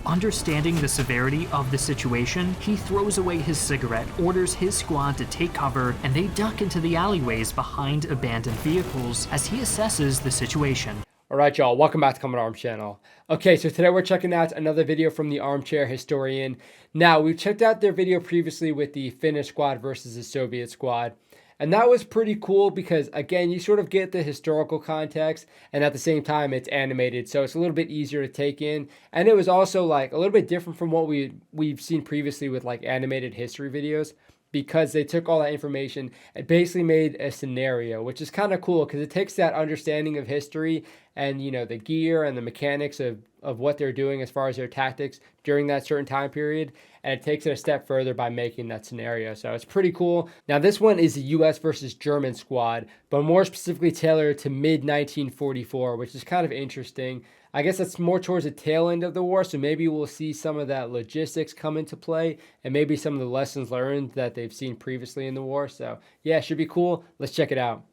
Understanding the severity of the situation, he throws away his cigarette, orders his squad to take cover, and they duck into the alleyways behind abandoned vehicles as he assesses the situation. Alright y'all, welcome back to Come On Arms channel. Okay, so today we're checking out another video from the Armchair Historian. Now, we've checked out their video previously with the Finnish squad versus the Soviet squad. And that was pretty cool because, again, you sort of get the historical context and at the same time it's animated. So it's a little bit easier to take in. And it was also like a little bit different from what we've seen previously with like animated history videos, because they took all that information and basically made a scenario, which is kind of cool because it takes that understanding of history and, you know, the gear and the mechanics of what they're doing as far as their tactics during that certain time period, and it takes it a step further by making that scenario. So it's pretty cool. Now this one is the US versus German squad, but more specifically tailored to mid-1944, which is kind of interesting. I guess that's more towards the tail end of the war, so maybe we'll see some of that logistics come into play and maybe some of the lessons learned that they've seen previously in the war. So yeah, should be cool. Let's check it out.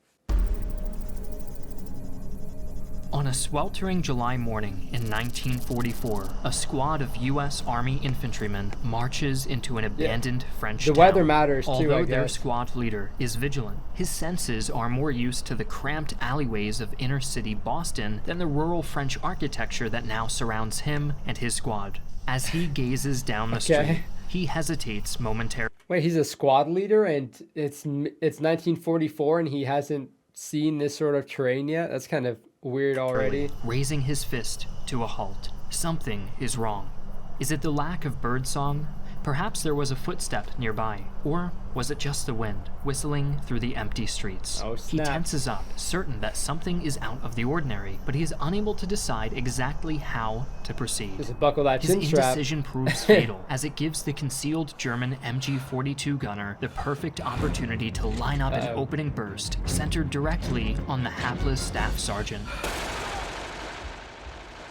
On a sweltering July morning in 1944, a squad of U.S. Army infantrymen marches into an abandoned French town. The weather matters too, Although I guess. Their squad leader is vigilant, his senses are more used to the cramped alleyways of inner-city Boston than the rural French architecture that now surrounds him and his squad. As he gazes down the street, he hesitates momentarily. Wait, he's a squad leader and it's 1944 and he hasn't seen this sort of terrain yet? That's kind of weird already. Raising his fist to a halt. Something is wrong. Is it the lack of birdsong? Perhaps there was a footstep nearby. Or was it just the wind whistling through the empty streets? Oh, he snap. tenses up, certain that something is out of the ordinary, but he is unable to decide exactly how to proceed. Just buckle that His chin strap. indecision proves fatal, as it gives the concealed German MG-42 gunner the perfect opportunity to line up an opening burst, centered directly on the hapless staff sergeant.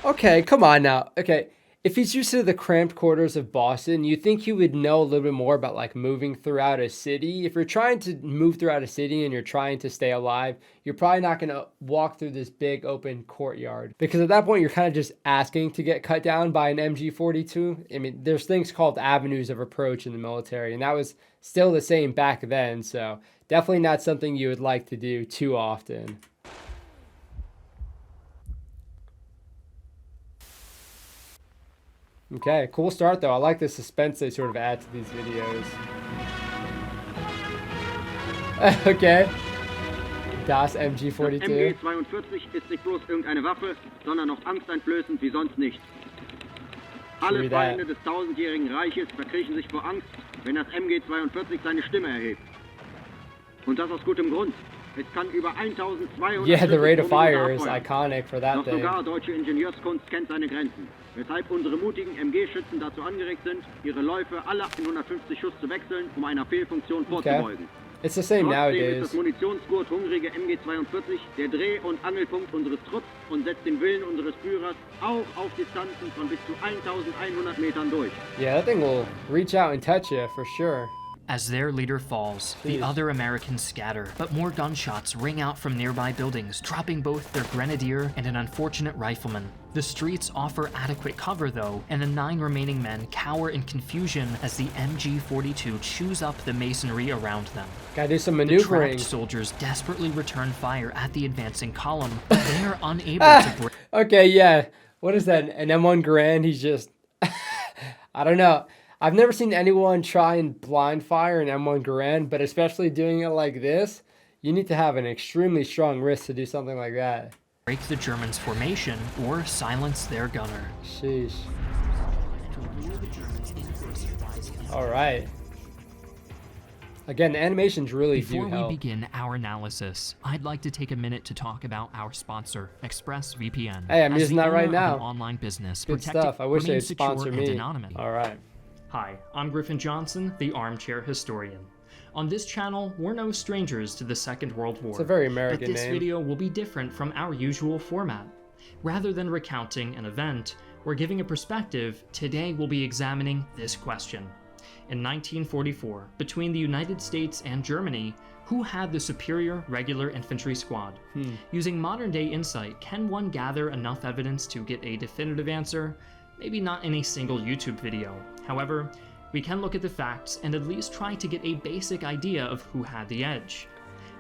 Okay, come on now. Okay, if he's used to the cramped quarters of Boston, you think he would know a little bit more about like moving throughout a city. If you're trying to move throughout a city and you're trying to stay alive, you're probably not going to walk through this big open courtyard, because at that point you're kind of just asking to get cut down by an MG-42. I mean, there's things called avenues of approach in the military, and that was still the same back then. So definitely not something you would like to do too often. Okay, cool start though. I like the suspense they sort of add to these videos. Okay. Das MG-42. Das MG-42 ist nicht bloß irgendeine Waffe, sondern noch angsteinflößend wie sonst nichts. Alle Feinde des tausendjährigen Reiches verkriechen sich vor Angst, wenn das MG-42 seine Stimme erhebt. Und das aus gutem Grund. Es kann über 1200 Yeah, the rate of fire Kilometer is abfeuern. iconic for that Doch thing. sogar deutsche Ingenieurskunst kennt seine Grenzen, weshalb unsere mutigen MG-Schützen dazu angeregt sind, ihre Läufe alle 150 Schuss zu wechseln, um einer Fehlfunktion vorzubeugen. It's the same Trotzdem ist nowadays. das Munitionsgurt hungrige MG-42 der Dreh- und Angelpunkt unseres Trupps und setzt den Willen unseres Führers auch auf Distanzen von bis zu 1100 Metern durch. Yeah, that thing will reach out and touch you for sure. As their leader falls, the other Americans scatter, but more gunshots ring out from nearby buildings, dropping both their grenadier and an unfortunate rifleman. The streets offer adequate cover though, and the 9 remaining men cower in confusion as the MG-42 chews up the masonry around them. Gotta do some The maneuvering. trapped soldiers desperately return fire at the advancing column, but they are unable to break. Okay, yeah. What is that? An M1 Garand? He's just... I don't know. I've never seen anyone try and blind fire an M1 Garand, but especially doing it like this, you need to have an extremely strong wrist to do something like that. Break the Germans' formation or silence their gunner. Sheesh. All right. Again, the animations really do Before we help. begin our analysis, I'd like to take a minute to talk about our sponsor, ExpressVPN. Hey, I'm As using the that right owner of now. an online business, Good protecting stuff. I wish remain they'd secure sponsor and me. anonymous. All right. Hi, I'm Griffin Johnson, the Armchair Historian. On this channel, we're no strangers to the Second World War. It's a very American but this name. video will be different from our usual format. Rather than recounting an event or giving a perspective, today we'll be examining this question. In 1944, between the United States and Germany, who had the superior regular infantry squad? Using modern-day insight, can one gather enough evidence to get a definitive answer? Maybe not in a single YouTube video. However, we can look at the facts and at least try to get a basic idea of who had the edge.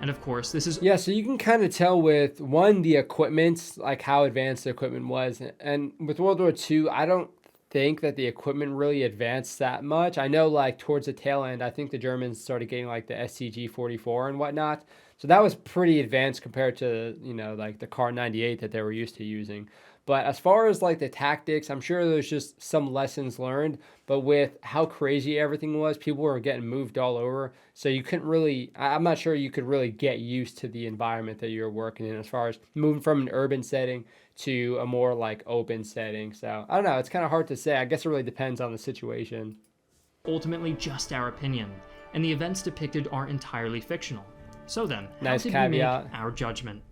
And of course, this is... Yeah, so you can kind of tell with, one, the equipment, like how advanced the equipment was. And with World War II, I don't think that the equipment really advanced that much. I know like towards the tail end, I think the Germans started getting like the SCG-44 and whatnot. So that was pretty advanced compared to, you know, like the Kar 98 that they were used to using. But as far as like the tactics, I'm sure there's just some lessons learned, but with how crazy everything was, people were getting moved all over. So you couldn't really, I'm not sure you could really get used to the environment that you're working in as far as moving from an urban setting to a more like open setting. So I don't know, it's kind of hard to say. I guess it really depends on the situation. Ultimately just our opinion, and the events depicted are entirely fictional. So then, nice how did we caveat. make our judgment?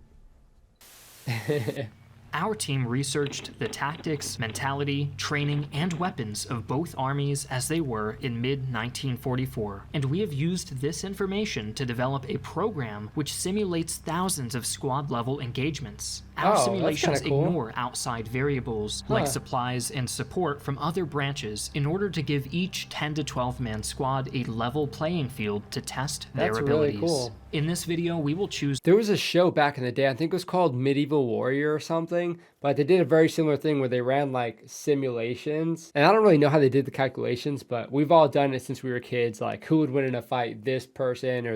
Our team researched the tactics, mentality, training, and weapons of both armies as they were in mid-1944, and we have used this information to develop a program which simulates thousands of squad-level engagements. Our simulations ignore outside variables like supplies and support from other branches in order to give each 10 to 12 man squad a level playing field to test their abilities. Really cool. In this video, we will choose... There was a show back in the day, I think it was called Medieval Warrior or something, but they did a very similar thing where they ran like simulations. And I don't really know how they did the calculations, but we've all done it since we were kids, like who would win in a fight, this person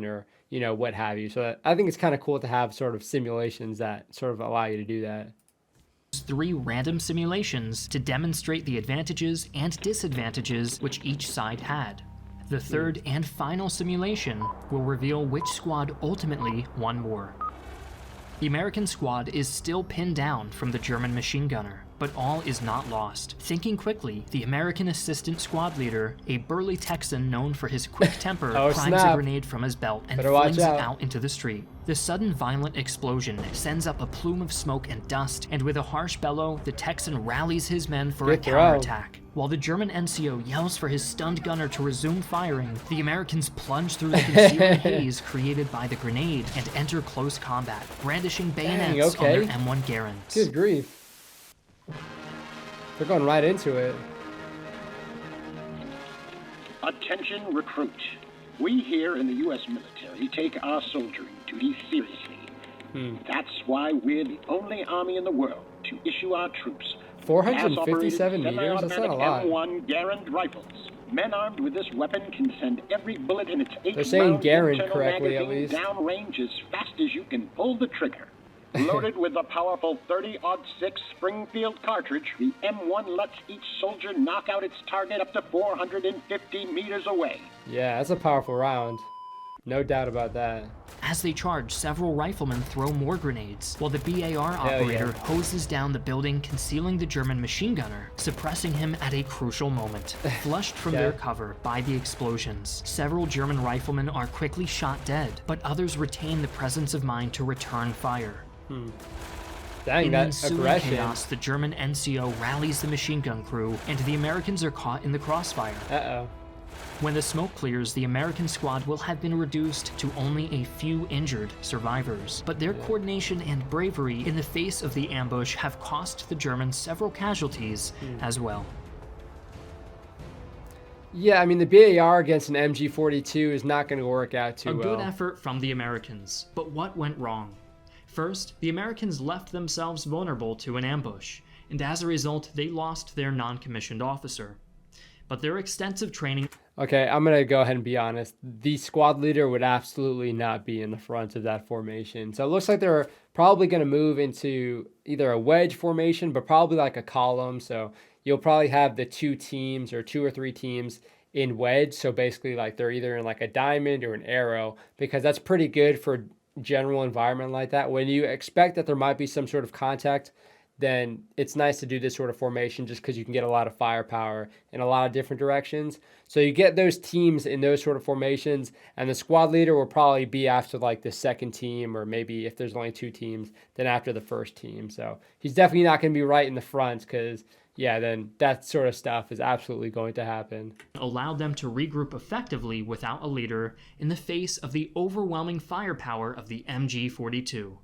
or, you know, what have you. So I think it's kind of cool to have sort of simulations that sort of allow you to do that. 3 random simulations to demonstrate the advantages and disadvantages which each side had. The third and final simulation will reveal which squad ultimately won war. The American squad is still pinned down from the German machine gunner, but all is not lost. Thinking quickly, the American assistant squad leader, a burly Texan known for his quick temper, primes a grenade from his belt and flings it out into the street. The sudden violent explosion sends up a plume of smoke and dust, and with a harsh bellow, the Texan rallies his men for a counterattack. While the German NCO yells for his stunned gunner to resume firing, the Americans plunge through the concealing haze created by the grenade and enter close combat, brandishing bayonets on their M1 Garands. Good grief. They're going right into it. Attention recruit. We here in the U.S. military take our soldiering duty seriously. That's why we're the only army in the world to issue our troops 457 meters? That's not a lot. M1 Garand rifles. Men armed with this weapon can send every bullet in its 8 They're saying Garand internal correctly, at magazine least. downrange as fast as you can pull the trigger. Loaded with the powerful 30-06 Springfield cartridge, the M1 lets each soldier knock out its target up to 450 meters away. Yeah, that's a powerful round. No doubt about that. As they charge, several riflemen throw more grenades, while the BAR operator hoses down the building, concealing the German machine gunner, suppressing him at a crucial moment. Flushed from their cover by the explosions, several German riflemen are quickly shot dead, but others retain the presence of mind to return fire. Dang, In that ensuing aggression. chaos, the German NCO rallies the machine gun crew, and the Americans are caught in the crossfire. Uh-oh. When the smoke clears, the American squad will have been reduced to only a few injured survivors, but their coordination and bravery in the face of the ambush have cost the Germans several casualties as well. Yeah, I mean, the BAR against an MG42 is not going to work out too well. A good effort from the Americans, but what went wrong? First, the Americans left themselves vulnerable to an ambush, and as a result, they lost their non-commissioned officer. But their extensive training... Okay, I'm going to go ahead and be honest. The squad leader would absolutely not be in the front of that formation. So it looks like they're probably going to move into either a wedge formation, but probably like a column. So you'll probably have the 2 teams or 2 or 3 teams in wedge. So basically like they're either in like a diamond or an arrow, because that's pretty good for general environment like that. When you expect that there might be some sort of contact, then it's nice to do this sort of formation just because you can get a lot of firepower in a lot of different directions. So you get those teams in those sort of formations, and the squad leader will probably be after like the second team, or maybe if there's only 2 teams, then after the first team. So he's definitely not going to be right in the front because, yeah, then that sort of stuff is absolutely going to happen. Allowed them to regroup effectively without a leader in the face of the overwhelming firepower of the MG42.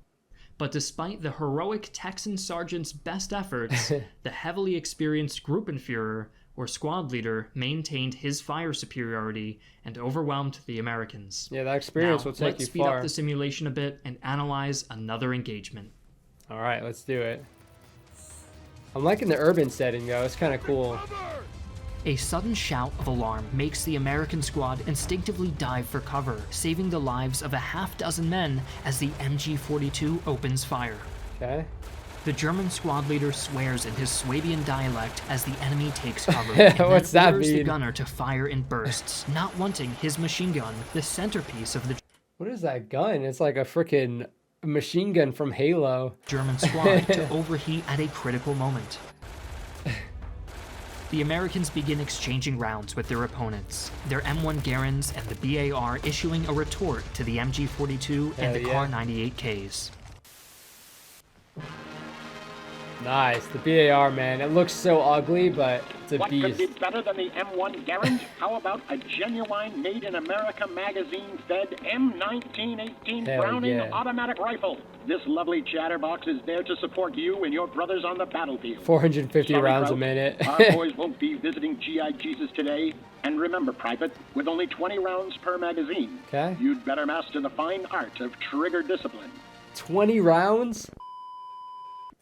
But despite the heroic Texan sergeant's best efforts, the heavily experienced Gruppenführer, or squad leader, maintained his fire superiority and overwhelmed the Americans. Yeah, that experience Now, will take you let's speed far. up the simulation a bit and analyze another engagement. All right, let's do it. I'm liking the urban setting, though. It's kind of cool. A sudden shout of alarm makes the American squad instinctively dive for cover, saving the lives of a half-dozen men as the MG-42 opens fire. Okay. The German squad leader swears in his Swabian dialect as the enemy takes cover, and What's then that orders the mean? gunner to fire in bursts, not wanting his machine gun, the centerpiece of the What is that gun? It's like a freaking machine gun from Halo. German squad to overheat at a critical moment. The Americans begin exchanging rounds with their opponents, their M1 Garens and the BAR issuing a retort to the MG-42 and the yeah. Kar-98Ks. Nice. The BAR, man. It looks so ugly, but it's a What could beast. be better than the M1 Garand? How about a genuine made-in-America magazine-fed M1918 Hell Browning yeah. automatic rifle? This lovely chatterbox is there to support you and your brothers on the battlefield. 450 Sorry, rounds a Kraut, minute. Our boys won't be visiting GI Jesus today. And remember, Private, with only 20 rounds per magazine, Okay. you'd better master the fine art of trigger discipline. 20 rounds?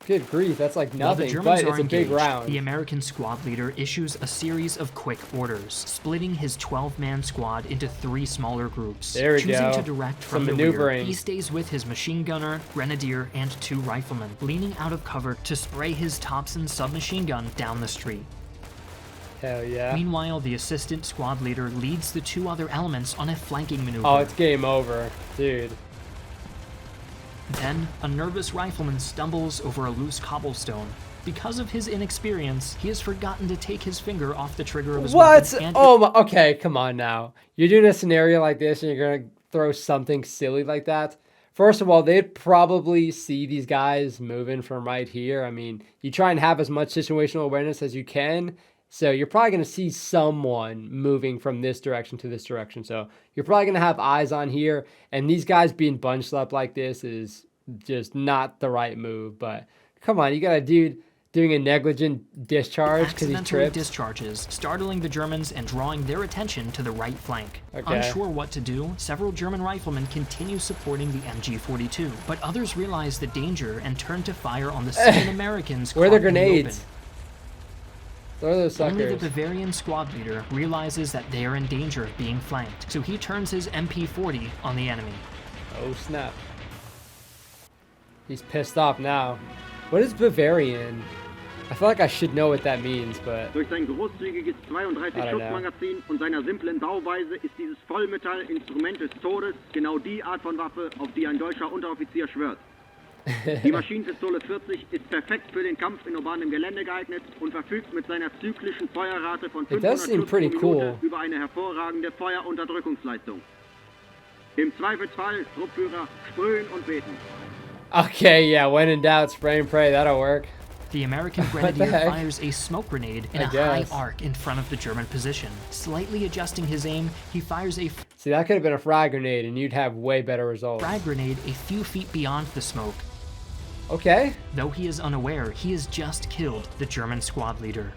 Good grief, that's like While the nothing, Germans but it's are a big engaged, round. the American squad leader issues a series of quick orders, splitting his 12-man squad into 3 smaller groups. There we Choosing go. to direct Some from the maneuvering. rear, he stays with his machine gunner, grenadier, and 2 riflemen, leaning out of cover to spray his Thompson submachine gun down the street. Hell yeah. Meanwhile, the assistant squad leader leads the 2 other elements on a flanking maneuver. Oh, it's game over. Dude. Then, a nervous rifleman stumbles over a loose cobblestone. Because of his inexperience, he has forgotten to take his finger off the trigger of his What? weapon. And Oh my, okay, come on now. You're doing a scenario like this and you're gonna throw something silly like that? First of all, they'd probably see these guys moving from right here. I mean, you try and have as much situational awareness as you can. So you're probably going to see someone moving from this direction to this direction. So you're probably going to have eyes on here. And these guys being bunched up like this is just not the right move. But come on, you got a dude doing a negligent discharge because he accidentally tripped. discharges, startling the Germans and drawing their attention to the right flank. Okay. Unsure what to do, several German riflemen continue supporting the MG-42, but others realize the danger and turn to fire on the 7 Americans Where are the caught in the grenades? open. Throw those Only the suckers. Bavarian squad leader realizes that they are in danger of being flanked, so he turns his MP-40 on the enemy. Oh snap. He's pissed off now. What is Bavarian? I feel like I should know what that means, but Durch sein großzügiges 32 I don't know. Schussmagazin und seiner simplen Bauweise ist dieses Vollmetall Instrument des Todes genau die Art von Waffe, auf die ein deutscher Unteroffizier schwört. Die Maschinenpistole 40 ist perfekt für den Kampf in urbanem Gelände geeignet und verfügt mit seiner zyklischen Feuerrate von It does 500 seem Schuss pretty pro Minute cool. über eine hervorragende Feuerunterdrückungsleistung. Im Zweifelsfall, Truppführer, sprühen und beten. okay, yeah, when in doubt, spray and pray, that'll work. The American the grenadier heck? fires a smoke grenade in I a high guess. arc in front of the German position. Slightly adjusting his aim, he fires a See, that could have been a frag grenade and you'd have way better results. frag grenade a few feet beyond the smoke. Okay, Though he is unaware, he has just killed the German squad leader.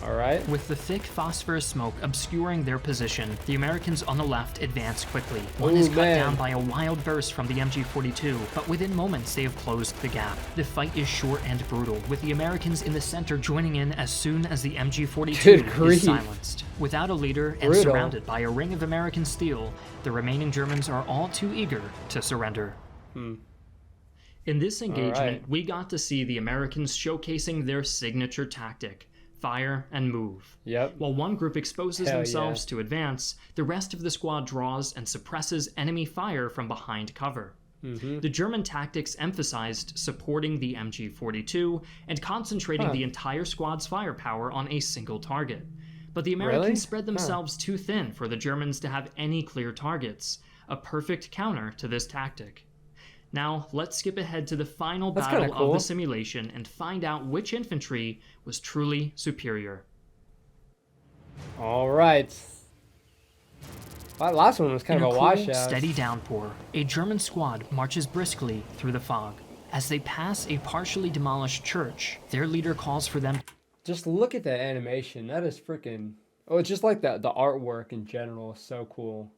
alright. With the thick phosphorus smoke obscuring their position, the Americans on the left advance quickly. One is Ooh, cut man. down by a wild burst from the MG-42, but within moments they have closed the gap. The fight is short and brutal, with the Americans in the center joining in as soon as the Good MG-42 grief. is silenced. Without a leader and Brutal. surrounded by a ring of American steel, the remaining Germans are all too eager to surrender. In this engagement, Alright. we got to see the Americans showcasing their signature tactic: fire and move. Yep. While one group exposes Hell themselves to advance, the rest of the squad draws and suppresses enemy fire from behind cover. Mm-hmm. The German tactics emphasized supporting the MG-42 and concentrating the entire squad's firepower on a single target. But the Americans Really? spread themselves too thin for the Germans to have any clear targets, a perfect counter to this tactic. Now, let's skip ahead to the final That's battle kinda of cool. the simulation and find out which infantry was truly superior. Alright. That last one was kind In of a cool, washout. steady downpour, a German squad marches briskly through the fog. As they pass a partially demolished church, their leader calls for them Just look at that animation. That is freaking... Oh, it's just like the artwork in general is so cool.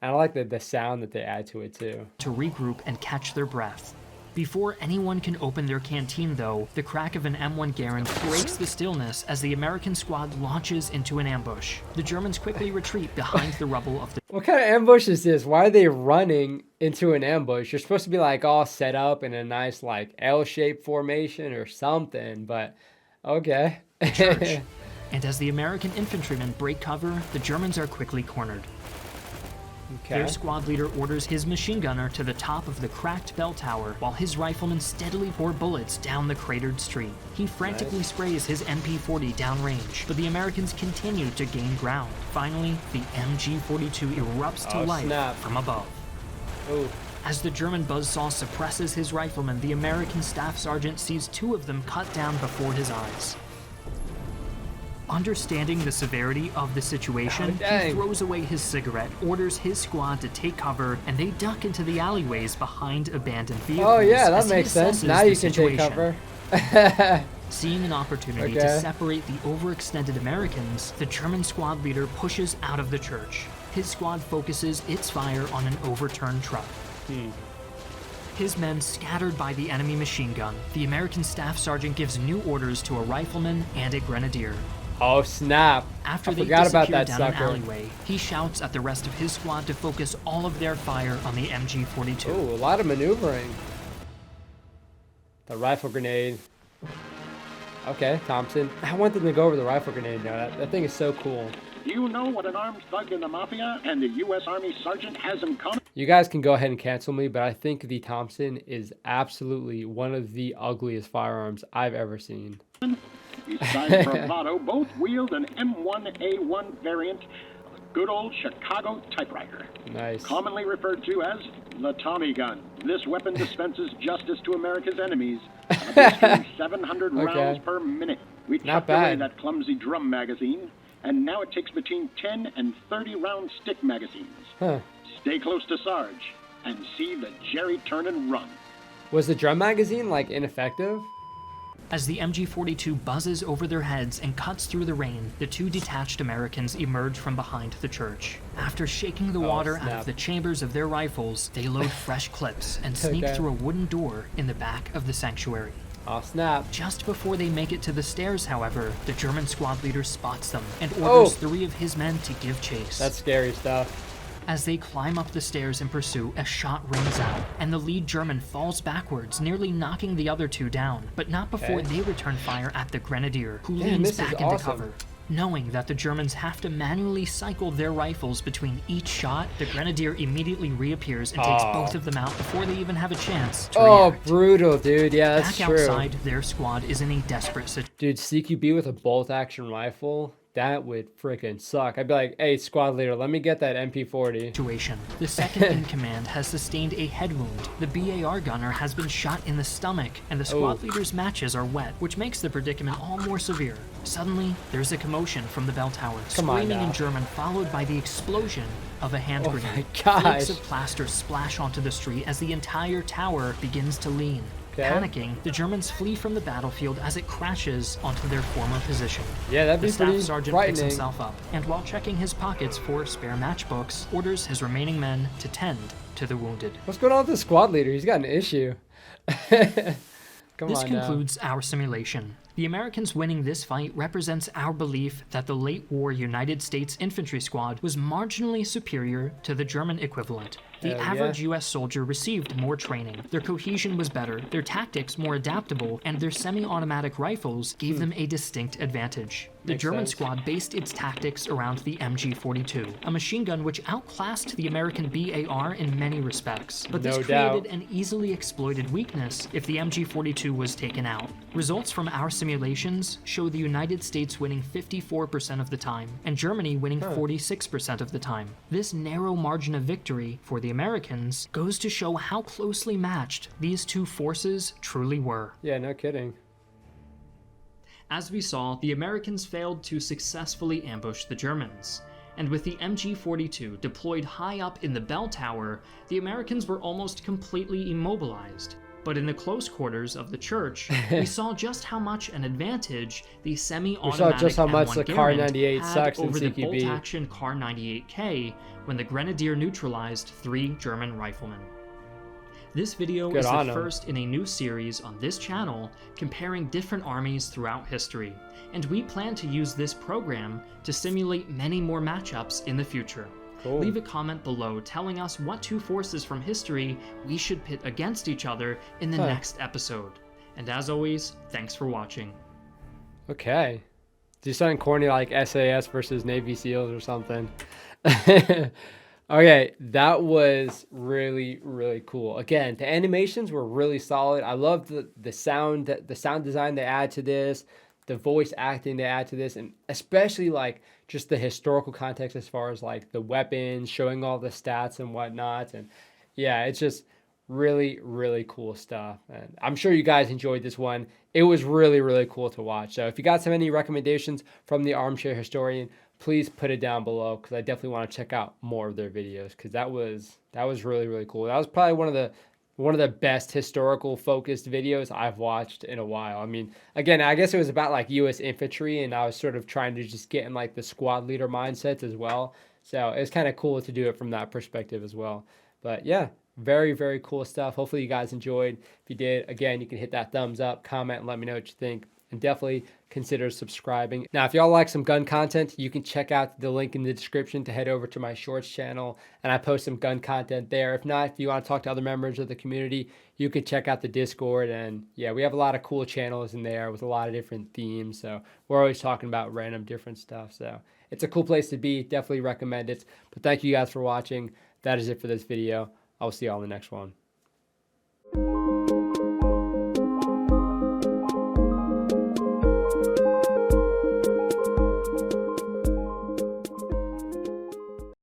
And I like the sound that they add to it too. to regroup and catch their breath. Before anyone can open their canteen, though, the crack of an M1 Garand breaks the stillness as the American squad launches into an ambush. The Germans quickly retreat behind the rubble of the What kind of ambush is this? Why are they running into an ambush? You're supposed to be like all set up in a nice like L-shaped formation or something, but okay. church. And as the American infantrymen break cover, the Germans are quickly cornered. Okay. Their squad leader orders his machine gunner to the top of the cracked bell tower, while his riflemen steadily pour bullets down the cratered street. He frantically sprays his MP-40 downrange, but the Americans continue to gain ground. Finally, the MG-42 erupts to life snap. from above. Ooh. As the German buzzsaw suppresses his riflemen, the American staff sergeant sees two of them cut down before his eyes. Understanding the severity of the situation, he throws away his cigarette, orders his squad to take cover, and they duck into the alleyways behind abandoned vehicles. Oh yeah, that as he makes sense. assesses Now the you can take situation. cover. Seeing an opportunity to Okay. separate the overextended Americans, the German squad leader pushes out of the church. His squad focuses its fire on an overturned truck. His men scattered by the enemy machine gun, the American staff sergeant gives new orders to a rifleman and a grenadier. Oh snap. After I they forgot about disappear that down an sucker. alleyway, he shouts at the rest of his squad to focus all of their fire on the MG-42. Ooh, a lot of maneuvering. The rifle grenade. Okay, Thompson. I want them to go over the rifle grenade now. That thing is so cool. Do you know what an armed thug in the Mafia and a U.S. Army sergeant has in common? You guys can go ahead and cancel me, but I think the Thompson is absolutely one of the ugliest firearms I've ever seen. Besides bravado, both wield an M1A1 variant of a good old Chicago typewriter. Nice. Commonly referred to as the Tommy gun. This weapon dispenses justice to America's enemies, administering 700 rounds per minute. We Not chucked away bad. that clumsy drum magazine, and now it takes between 10 and 30 round stick magazines. Huh. Stay close to Sarge and see the Jerry turn and run. Was the drum magazine like ineffective? As the MG-42 buzzes over their heads and cuts through the rain, the two detached Americans emerge from behind the church. After shaking the water out snap. of the chambers of their rifles, they load fresh clips and sneak Okay. through a wooden door in the back of the sanctuary. Oh snap. Just before they make it to the stairs, however, the German squad leader spots them and orders 3 of his men to give chase. That's scary stuff. As they climb up the stairs in pursuit, a shot rings out, and the lead German falls backwards, nearly knocking the other 2 down, but not before they return fire at the grenadier, who Damn, leans this is back into awesome. cover. Knowing that the Germans have to manually cycle their rifles between each shot, the grenadier immediately reappears and takes both of them out before they even have a chance to Oh, react. brutal, dude. Yeah, that's Back true. outside, their squad is in a desperate situation. Dude, CQB with a bolt action rifle, that would freaking suck. I'd be like, hey, squad leader, let me get that MP40. The second in command has sustained a head wound. The BAR gunner has been shot in the stomach, and the squad leader's matches are wet, which makes the predicament all more severe. Suddenly, there's a commotion from the bell tower, Come on screaming now. in German, followed by the explosion of a hand Oh grenade. my gosh. Flakes of plaster splash onto the street as the entire tower begins to lean. Okay. Panicking, the Germans flee from the battlefield as it crashes onto their former position. Yeah, that'd The be staff pretty sergeant picks frightening. himself up, and while checking his pockets for spare matchbooks, orders his remaining men to tend to the wounded. What's going on with the squad leader? He's got an issue. Come This on now. concludes our simulation. The Americans winning this fight represents our belief that the late war United States infantry squad was marginally superior to the German equivalent. The Hell yeah. average US soldier received more training, their cohesion was better, their tactics more adaptable, and their semi-automatic rifles gave them a distinct advantage. The Makes German sense. squad based its tactics around the MG-42, a machine gun which outclassed the American BAR in many respects. But this No created doubt. an easily exploited weakness if the MG-42 was taken out. Results from our simulations show the United States winning 54% of the time, and Germany winning 46% of the time. This narrow margin of victory for the Americans goes to show how closely matched these two forces truly were. Yeah, no kidding. As we saw, the Americans failed to successfully ambush the Germans. And with the MG-42 deployed high up in the bell tower, the Americans were almost completely immobilized. But in the close quarters of the church, we saw just how much an advantage the semi-automatic we saw just how much M1 the Garand Kar 98 had sucks in over the CQB. bolt-action Kar 98K when the Grenadier neutralized 3 German riflemen. This video is the first in a new series on this channel comparing different armies throughout history, and we plan to use this program to simulate many more matchups in the future. Cool. Leave a comment below telling us what 2 forces from history we should pit against each other in the next episode. And as always, thanks for watching. Okay. Do something corny like SAS versus Navy SEALs or something. Okay, that was really, really cool. Again, the animations were really solid. I love the sound design they add to this, the voice acting they add to this, and especially like just the historical context as far as like the weapons, showing all the stats and whatnot. And yeah, it's just really, really cool stuff. And I'm sure you guys enjoyed this one. It was really, really cool to watch. So if you guys have any recommendations from the Armchair Historian, please put it down below, because I definitely want to check out more of their videos, because that was really, really cool. That was probably one of the best historical focused videos I've watched in a while. I mean, again, I guess it was about like U.S. infantry, and I was sort of trying to just get in like the squad leader mindsets as well. So it's kind of cool to do it from that perspective as well. But yeah, very, very cool stuff. Hopefully you guys enjoyed. If you did, again, you can hit that thumbs up, comment, and let me know what you think. And definitely consider subscribing. Now, if y'all like some gun content, you can check out the link in the description to head over to my shorts channel, and I post some gun content there. If not, if you want to talk to other members of the community, you can check out the Discord. And yeah, we have a lot of cool channels in there with a lot of different themes. So we're always talking about random different stuff. So it's a cool place to be. Definitely recommend it. But thank you guys for watching. That is it for this video. I will see y'all in the next one.